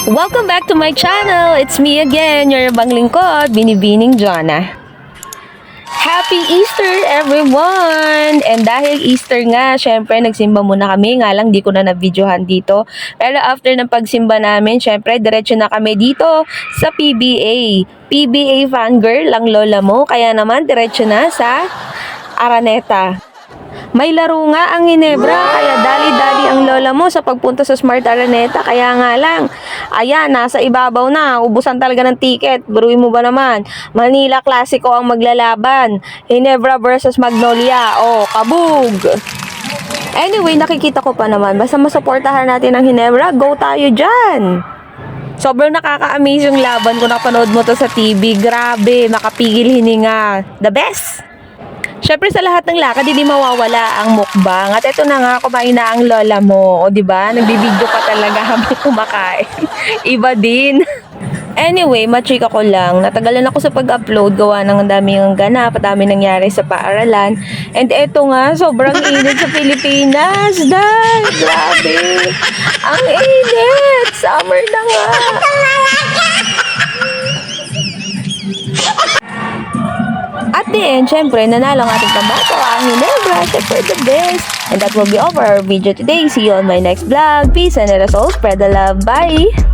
Welcome back to my channel! It's me again, your bang lingkod, Binibining Jonna. Happy Easter everyone! And dahil Easter nga, syempre nagsimba muna kami, nga lang di ko na na-videohan dito. Pero after ng pagsimba namin, syempre diretso na kami dito sa PBA. PBA fangirl ang lola mo, kaya naman diretso na sa Araneta. May laro nga ang Ginebra, kaya dali-dali ang lola mo sa pagpunta sa Smart Araneta. Kaya nga lang, ayan, nasa ibabaw na, ubusan talaga ng ticket. Buruin mo ba naman? Manila Clasico ang maglalaban. Ginebra versus Magnolia. Oh, kabog! Anyway, nakikita ko pa naman, basta masuportahan natin ang Ginebra, go tayo dyan! Sobrang nakaka-amaze yung laban kung napanood mo to sa TV. Grabe, makapigil hininga. The best! Syempre sa lahat ng lakad, hindi mawawala ang mukbang. At eto na nga, kumain na ang lola mo. O diba, nagbibideo pa talaga habang kumakain. Iba din. Anyway, machika ko lang. Natagalan ako sa pag-upload. Gawa ng daming ganap, dami nangyari sa paaralan. And eto nga, sobrang init sa Pilipinas. Dahil, grabe. Ang init. Summer na nga. At the end, syempre, nanalo ang ating pambato, ang Ginebra, syempre the best. And that will be all for our video today. See you on my next vlog. Peace and let us all spread the love. Bye!